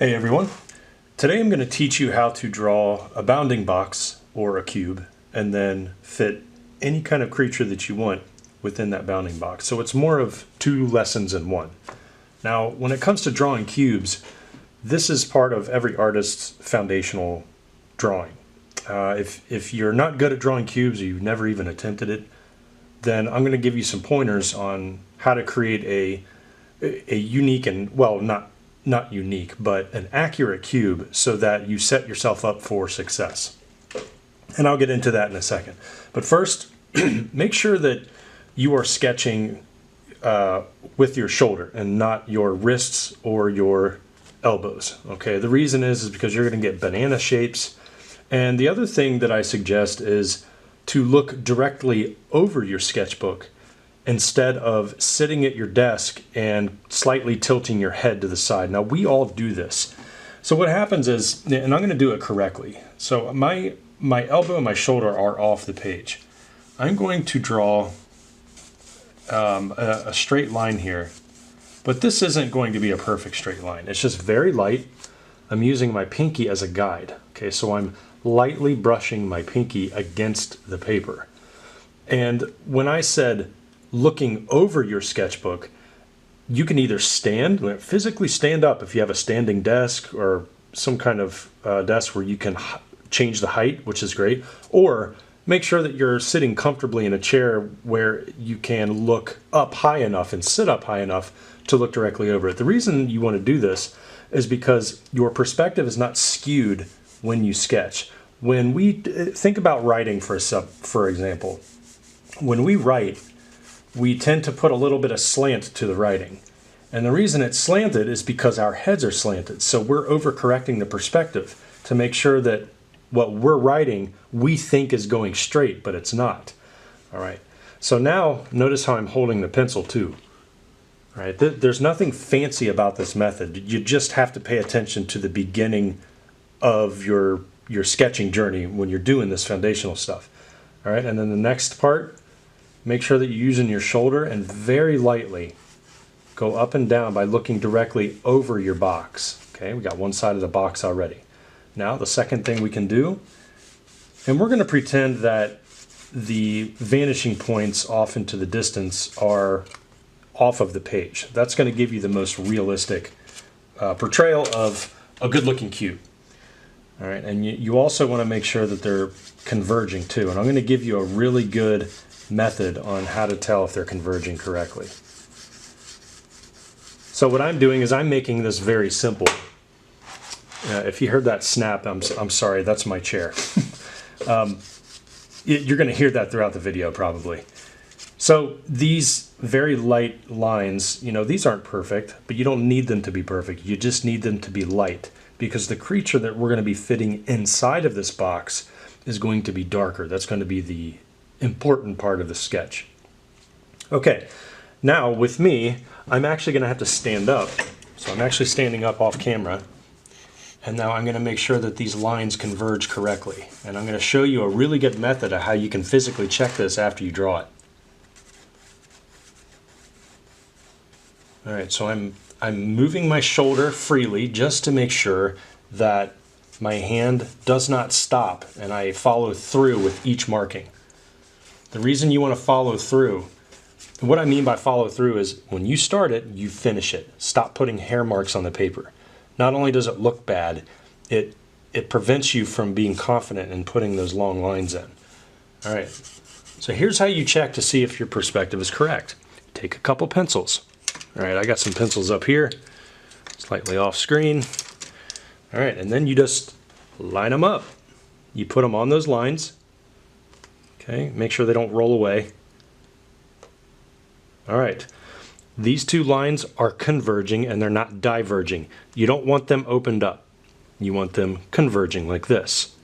Hey everyone, today I'm going to teach you how to draw a bounding box or a cube and then fit any kind of creature that you want within that bounding box. So it's more of two lessons in one. Now when it comes to drawing cubes, this is part of every artist's foundational drawing. If you're not good at drawing cubes or you've never even attempted it, then I'm going to give you some pointers on how to create a unique and, well, not unique, but an accurate cube so that you set yourself up for success. And I'll get into that in a second. But first, make sure that you are sketching with your shoulder and not your wrists or your elbows. Okay, the reason is because you're going to get banana shapes. And the other thing that I suggest is to look directly over your sketchbook instead of sitting at your desk and slightly tilting your head to the side. Now we all do this. So what happens is, and I'm going to do it correctly. So my elbow and my shoulder are off the page. I'm going to draw a straight line here, but this isn't going to be a perfect straight line. It's just very light. I'm using my pinky as a guide. Okay, so I'm lightly brushing my pinky against the paper. And when I said looking over your sketchbook, you can either physically stand up if you have a standing desk or some kind of desk where you can change the height, which is great, or make sure that you're sitting comfortably in a chair where you can look up high enough and sit up high enough to look directly over it. The reason you want to do this is because your perspective is not skewed when you sketch. When we think about writing, for example, when we write, we tend to put a little bit of slant to the writing. And the reason it's slanted is because our heads are slanted. So we're overcorrecting the perspective to make sure that what we're writing we think is going straight, but it's not. All right. So now notice how I'm holding the pencil too. All right. There's nothing fancy about this method. You just have to pay attention to the beginning of your sketching journey when you're doing this foundational stuff. All right. And then the next part, make sure that you're using your shoulder and very lightly go up and down by looking directly over your box. Okay, we got one side of the box already. Now the second thing we can do, and we're going to pretend that the vanishing points off into the distance are off of the page. That's going to give you the most realistic portrayal of a good looking cube. All right, and you also want to make sure that they're converging too. And I'm going to give you a really good method on how to tell if they're converging correctly. So what I'm doing is I'm making this very simple. If you heard that snap, I'm sorry, that's my chair. You're going to hear that throughout the video probably. So these very light lines, these aren't perfect, but you don't need them to be perfect. You just need them to be light because the creature that we're going to be fitting inside of this box is going to be darker. That's going to be the important part of the sketch. Okay, now with me, I'm actually going to have to stand up. So I'm actually standing up off camera. And now I'm going to make sure that these lines converge correctly. And I'm going to show you a really good method of how you can physically check this after you draw it. All right, so I'm moving my shoulder freely just to make sure that my hand does not stop and I follow through with each marking. The reason you want to follow through, what I mean by follow through is when you start it, you finish it. Stop putting hair marks on the paper. Not only does it look bad, it prevents you from being confident in putting those long lines in. All right, so here's how you check to see if your perspective is correct. Take a couple pencils. All right, I got some pencils up here, slightly off screen. All right, and then you just line them up. You put them on those lines. Okay, make sure they don't roll away. All right, these two lines are converging and they're not diverging. You don't want them opened up. You want them converging like this.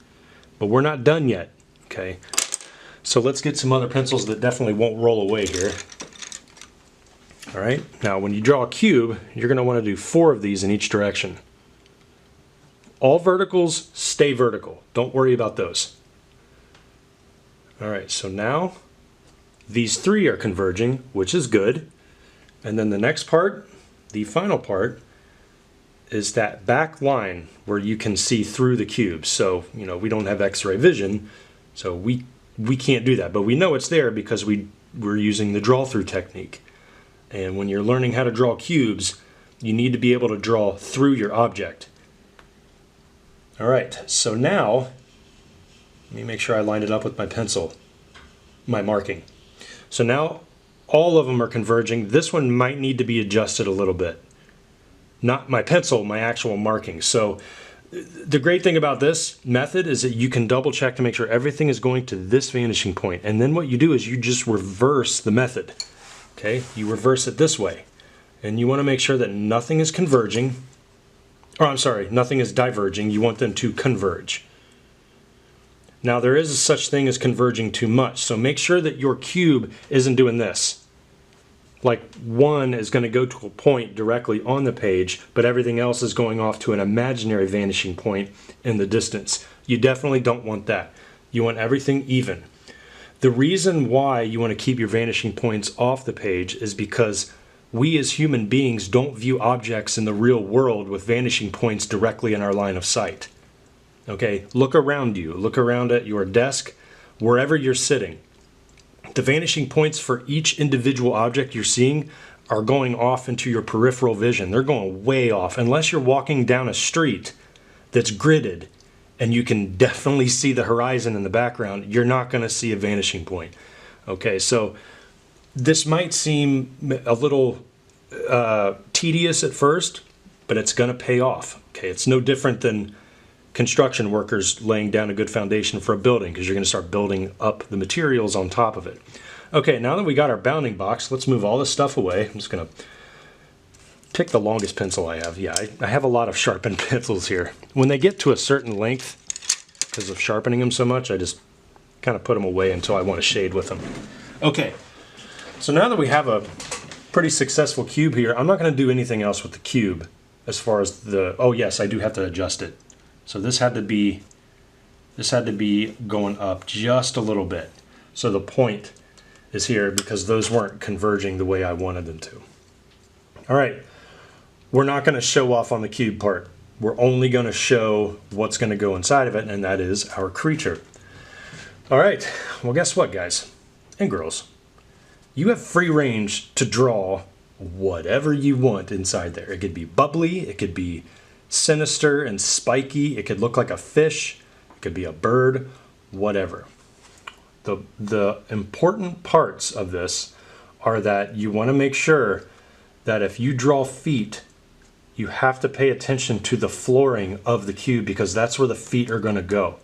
But we're not done yet, okay? So let's get some other pencils that definitely won't roll away here. All right, now when you draw a cube, you're gonna wanna do 4 of these in each direction. All verticals stay vertical. Don't worry about those. All right, so now these 3 are converging, which is good. And then the next part, the final part, is that back line where you can see through the cube. So, you know, we don't have X-ray vision, so we can't do that. But we know it's there because we're using the draw-through technique. And when you're learning how to draw cubes, you need to be able to draw through your object. All right, so now, let me make sure I lined it up with my pencil, my marking. So now all of them are converging. This one might need to be adjusted a little bit. Not my pencil, my actual marking. So the great thing about this method is that you can double check to make sure everything is going to this vanishing point. And then what you do is you just reverse the method. Okay, you reverse it this way. And you want to make sure that nothing is converging. Or I'm sorry, nothing is diverging. You want them to converge. Now there is such thing as converging too much. So make sure that your cube isn't doing this. Like one is going to go to a point directly on the page, but everything else is going off to an imaginary vanishing point in the distance. You definitely don't want that. You want everything even. The reason why you want to keep your vanishing points off the page is because we as human beings don't view objects in the real world with vanishing points directly in our line of sight. Okay, look around you. Look around at your desk, wherever you're sitting. The vanishing points for each individual object you're seeing are going off into your peripheral vision. They're going way off. Unless you're walking down a street that's gridded and you can definitely see the horizon in the background, you're not going to see a vanishing point. Okay, so this might seem a little tedious at first, but it's going to pay off. Okay, it's no different than construction workers laying down a good foundation for a building, because you're going to start building up the materials on top of it. Okay, now that we got our bounding box, let's move all this stuff away. I'm just going to pick the longest pencil I have. Yeah, I have a lot of sharpened pencils here. When they get to a certain length, because of sharpening them so much, I just kind of put them away until I want to shade with them. Okay, so now that we have a pretty successful cube here, I'm not going to do anything else with the cube as far as the, oh yes, I do have to adjust it. So this had to be going up just a little bit. So the point is here because those weren't converging the way I wanted them to. All right, we're not going to show off on the cube part. We're only going to show what's going to go inside of it, and that is our creature. All right, well guess what, guys and girls? You have free range to draw whatever you want inside there. It could be bubbly, it could be sinister and spiky, it could look like a fish, it could be a bird, whatever. The important parts of this are that you want to make sure that if you draw feet, you have to pay attention to the flooring of the cube, because that's where the feet are going to go.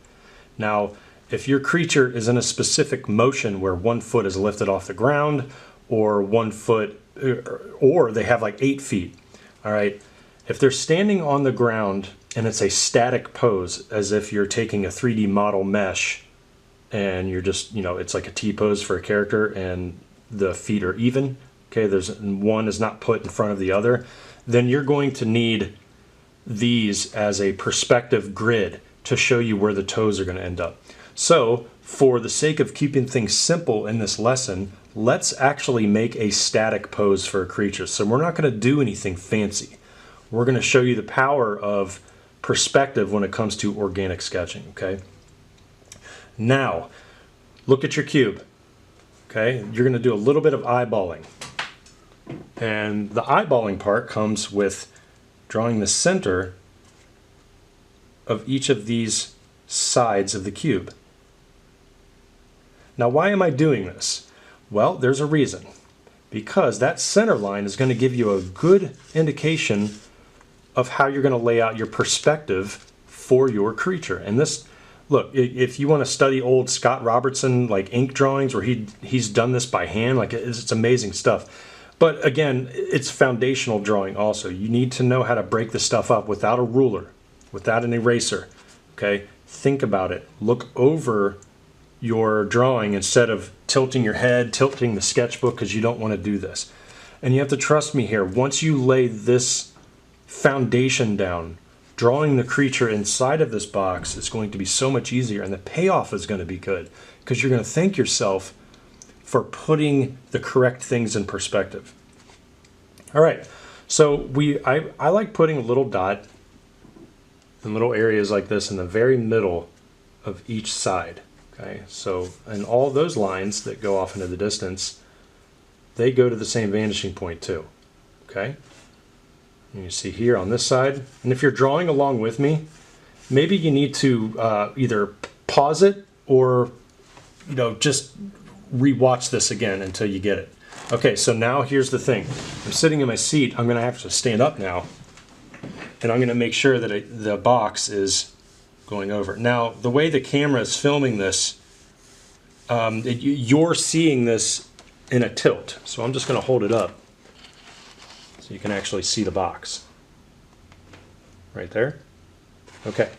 Now, if your creature is in a specific motion where 1 foot is lifted off the ground, or 1 foot, or they have like 8 feet, all right, if they're standing on the ground and it's a static pose, as if you're taking a 3D model mesh and you're just, you know, it's like a T-pose for a character and the feet are even, okay, there's one is not put in front of the other, then you're going to need these as a perspective grid to show you where the toes are going to end up. So, for the sake of keeping things simple in this lesson, let's actually make a static pose for a creature. So we're not going to do anything fancy. We're going to show you the power of perspective when it comes to organic sketching, okay? Now, look at your cube, okay? You're going to do a little bit of eyeballing. And the eyeballing part comes with drawing the center of each of these sides of the cube. Now, why am I doing this? Well, there's a reason. Because that center line is going to give you a good indication of how you're going to lay out your perspective for your creature. And this, look, if you want to study old Scott Robertson like ink drawings where he's done this by hand, like it's amazing stuff. But again, it's foundational drawing also. You need to know how to break the stuff up without a ruler, without an eraser, okay? Think about it. Look over your drawing instead of tilting your head, tilting the sketchbook, because you don't want to do this. And you have to trust me here. Once you lay this foundation down, drawing the creature inside of this box is going to be so much easier, and the payoff is going to be good because you're going to thank yourself for putting the correct things in perspective. All right, So I like putting a little dot in little areas like this in the very middle of each side. Okay, so and all those lines that go off into the distance, they go to the same vanishing point too. Okay, and you see here on this side, and if you're drawing along with me, maybe you need to either pause it or just rewatch this again until you get it. Okay, so now here's the thing. I'm sitting in my seat. I'm going to have to stand up now, and I'm going to make sure that the box is going over. Now, the way the camera is filming this, you're seeing this in a tilt. So I'm just going to hold it up so you can actually see the box. Right there. Okay.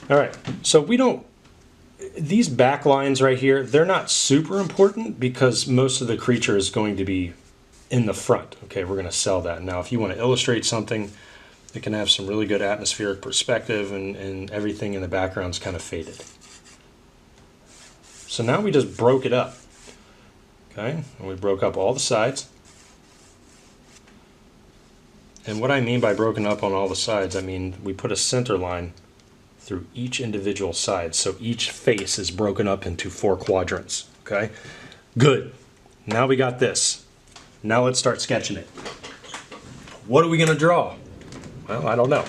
All right. So these back lines right here, they're not super important because most of the creature is going to be in the front. Okay, we're going to sell that. Now, if you want to illustrate something, it can have some really good atmospheric perspective and everything in the background is kind of faded. So now we just broke it up. Okay, and we broke up all the sides. And what I mean by broken up on all the sides, I mean we put a center line through each individual side. So each face is broken up into 4 quadrants. Okay, good. Now we got this. Now let's start sketching it. What are we going to draw? Well, I don't know.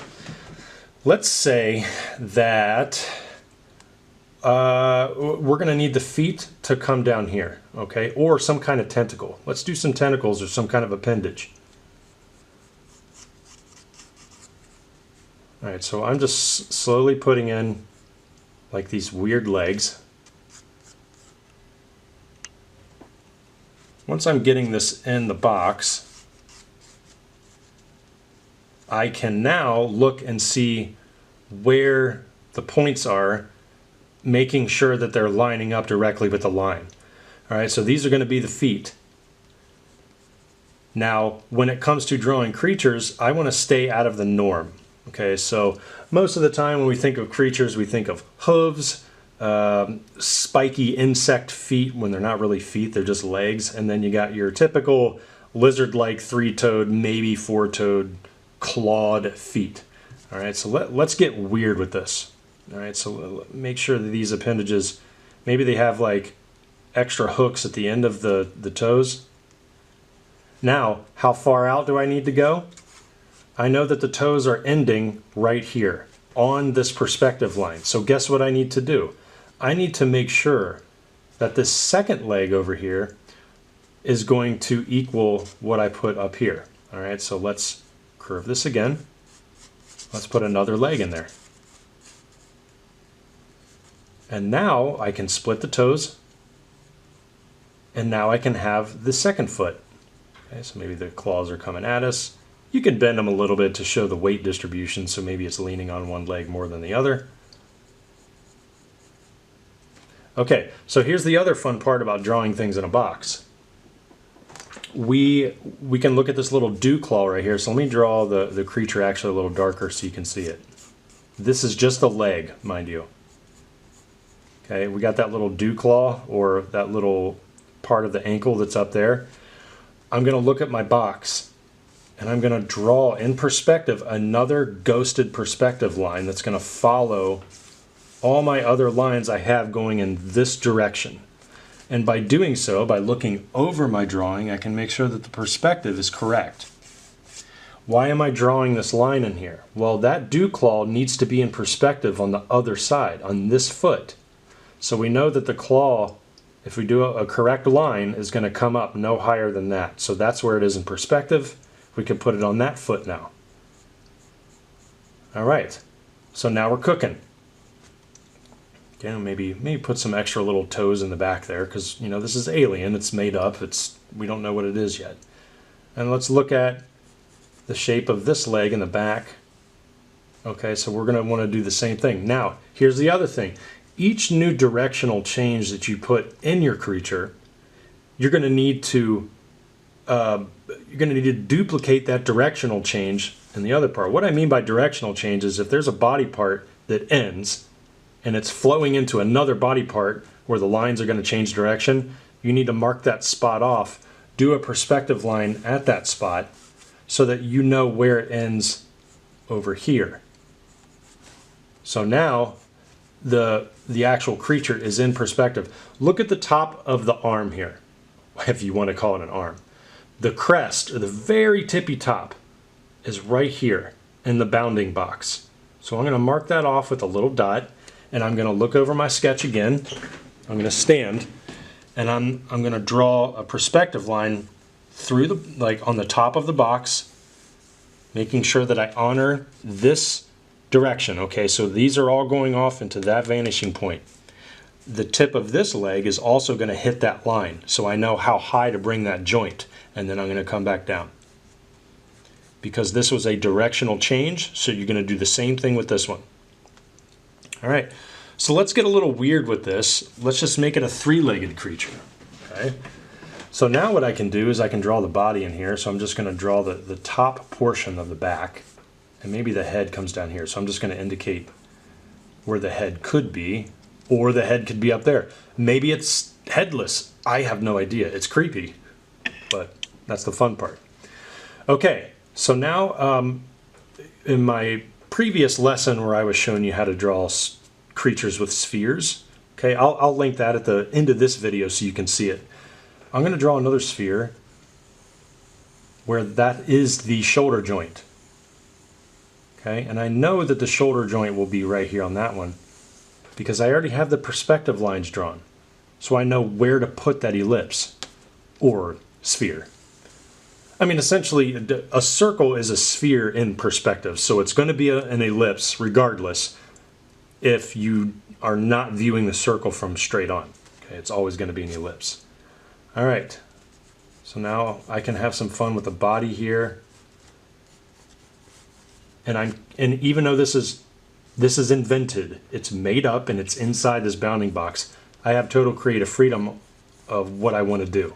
Let's say that we're going to need the feet to come down here, okay? Or some kind of tentacle. Let's do some tentacles or some kind of appendage. All right, so I'm just slowly putting in like these weird legs. Once I'm getting this in the box, I can now look and see where the points are, making sure that they're lining up directly with the line. All right, so these are going to be the feet. Now, when it comes to drawing creatures, I want to stay out of the norm. Okay, so most of the time when we think of creatures, we think of hooves, spiky insect feet when they're not really feet, they're just legs, and then you got your typical lizard-like 3-toed, maybe 4-toed, clawed feet. All right, so let's get weird with this. All right, so make sure that these appendages, maybe they have like extra hooks at the end of the toes. Now, how far out do I need to go? I know that the toes are ending right here on this perspective line. So guess what I need to do? I need to make sure that this second leg over here is going to equal what I put up here. All right, so let's curve this again. Let's put another leg in there. And now I can split the toes. And now I can have the second foot. Okay, so maybe the claws are coming at us. You can bend them a little bit to show the weight distribution, so maybe it's leaning on one leg more than the other. Okay, so here's the other fun part about drawing things in a box. We can look at this little dew claw right here. So let me draw the creature actually a little darker so you can see it. This is just a leg, mind you. Okay, we got that little dew claw, or that little part of the ankle that's up there. I'm going to look at my box and I'm going to draw in perspective another ghosted perspective line that's going to follow all my other lines I have going in this direction. And by doing so, by looking over my drawing, I can make sure that the perspective is correct. Why am I drawing this line in here? Well, that dew claw needs to be in perspective on the other side, on this foot. So we know that the claw, if we do a correct line, is going to come up no higher than that. So that's where it is in perspective. We can put it on that foot now. All right, so now we're cooking. Okay, maybe put some extra little toes in the back there, because this is alien. It's made up. We don't know what it is yet. And let's look at the shape of this leg in the back. Okay, so we're going to want to do the same thing. Now, here's the other thing. Each new directional change that you put in your creature, you're going to need to duplicate that directional change in the other part. What I mean by directional change is if there's a body part that ends and it's flowing into another body part where the lines are going to change direction, you need to mark that spot off, do a perspective line at that spot, so that you know where it ends over here. So now the actual creature is in perspective. Look at the top of the arm here, if you want to call it an arm. The crest, or the very tippy top, is right here in the bounding box. So I'm going to mark that off with a little dot, and I'm going to look over my sketch again. I'm going to stand, and I'm going to draw a perspective line through the, like on the top of the box, making sure that I honor this direction. Okay, so these are all going off into that vanishing point. The tip of this leg is also going to hit that line, so I know how high to bring that joint, and then I'm going to come back down. Because this was a directional change, so you're going to do the same thing with this one. All right, so let's get a little weird with this. Let's just make it a three-legged creature. Okay. So now what I can do is I can draw the body in here. So I'm just going to draw the top portion of the back, and maybe the head comes down here. So I'm just going to indicate where the head could be, or the head could be up there. Maybe it's headless. I have no idea. It's creepy, but that's the fun part. Okay, so now in my previous lesson where I was showing you how to draw creatures with spheres, okay, I'll link that at the end of this video so you can see it. I'm going to draw another sphere where that is the shoulder joint. Okay, and I know that the shoulder joint will be right here on that one because I already have the perspective lines drawn. So I know where to put that ellipse or sphere. I mean, essentially, a circle is a sphere in perspective, so it's going to be an ellipse regardless if you are not viewing the circle from straight on. Okay, it's always going to be an ellipse. All right, so now I can have some fun with the body here, and even though this is invented, it's made up, and it's inside this bounding box, I have total creative freedom of what I want to do.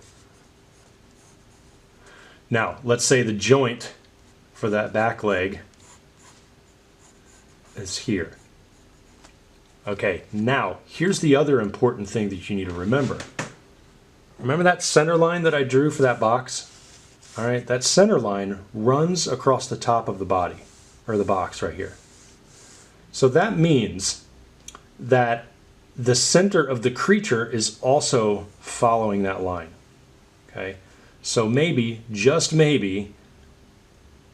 Now, let's say the joint for that back leg is here. Okay, now here's the other important thing that you need to remember. Remember that center line that I drew for that box? All right, that center line runs across the top of the body, or the box right here. So that means that the center of the creature is also following that line. Okay, so maybe, just maybe,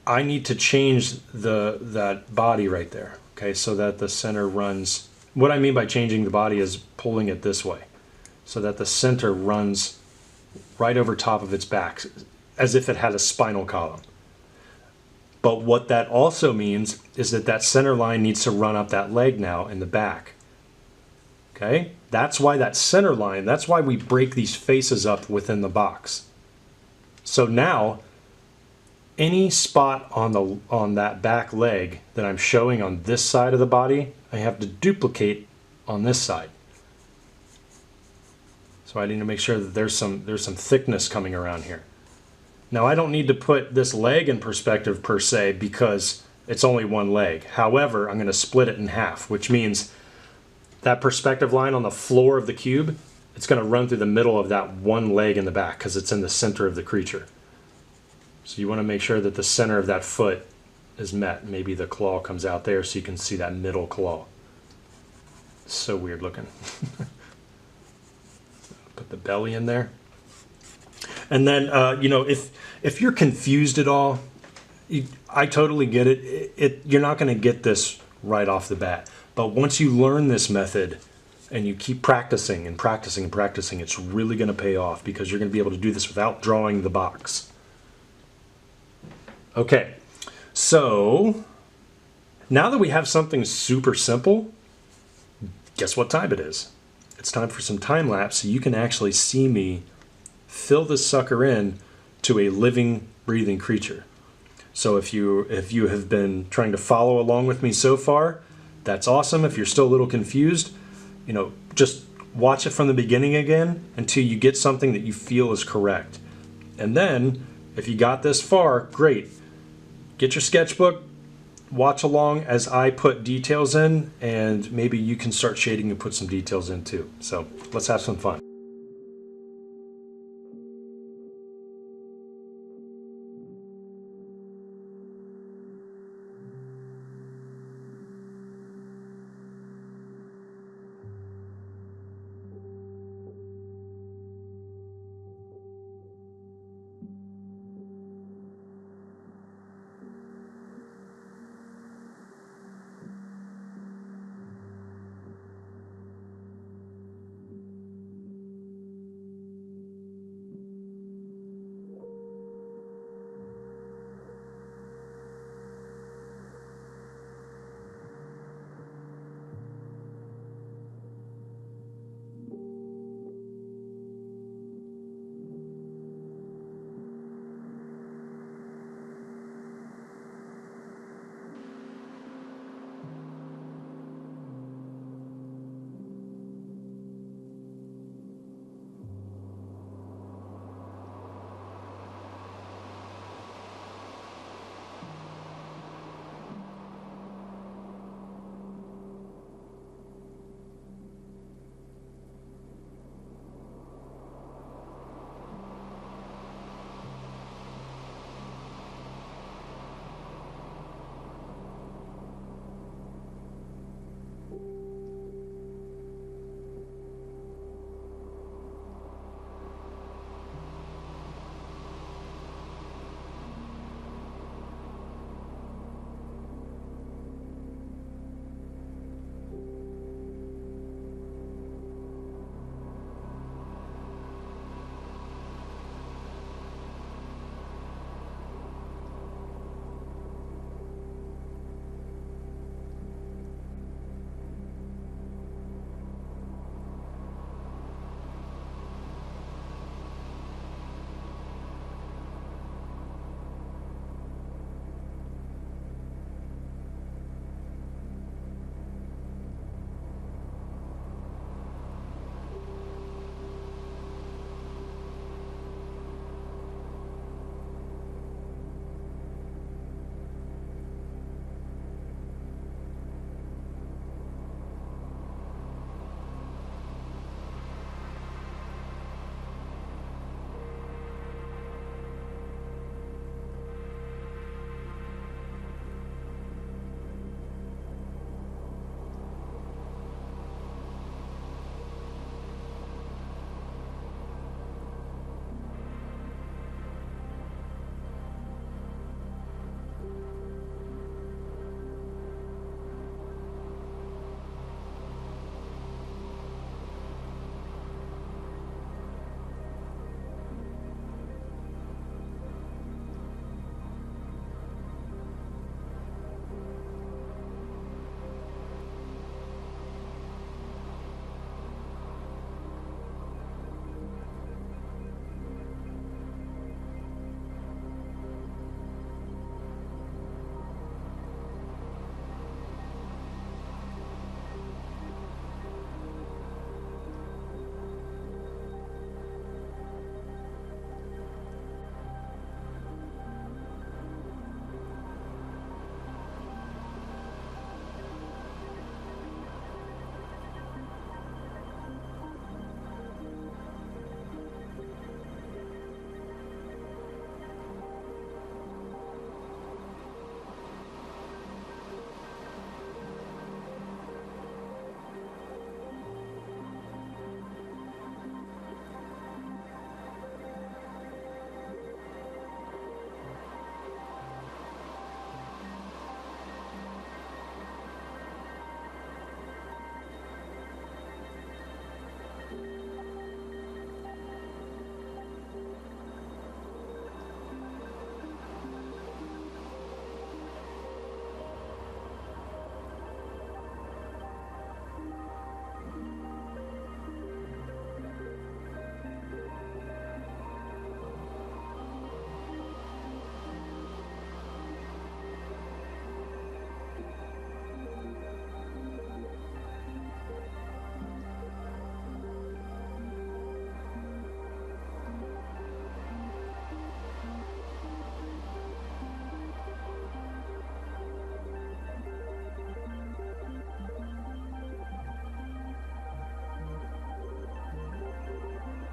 I need to change that body right there. Okay, so that the center runs. What I mean by changing the body is pulling it this way, so that the center runs right over top of its back, as if it had a spinal column. But what that also means is that that center line needs to run up that leg now in the back. Okay? That's why that center line, that's why we break these faces up within the box. So now, any spot on that back leg that I'm showing on this side of the body, I have to duplicate on this side. So I need to make sure that there's some thickness coming around here. Now I don't need to put this leg in perspective per se because it's only one leg. However, I'm going to split it in half, which means that perspective line on the floor of the cube, it's going to run through the middle of that one leg in the back because it's in the center of the creature. So you want to make sure that the center of that foot is met. Maybe the claw comes out there so you can see that middle claw. It's so weird looking. Put the belly in there. And then, you know, if you're confused at all, I totally get it. You're not going to get this right off the bat. But once you learn this method and you keep practicing and practicing and practicing, it's really going to pay off because you're going to be able to do this without drawing the box. Okay, so now that we have something super simple, guess what time it is? It's time for some time lapse so you can actually see me fill this sucker in to a living, breathing creature. So if you have been trying to follow along with me so far, that's awesome. If you're still a little confused, you know, just watch it from the beginning again until you get something that you feel is correct. And then, if you got this far, great. Get your sketchbook, watch along as I put details in, and maybe you can start shading and put some details in too. So let's have some fun.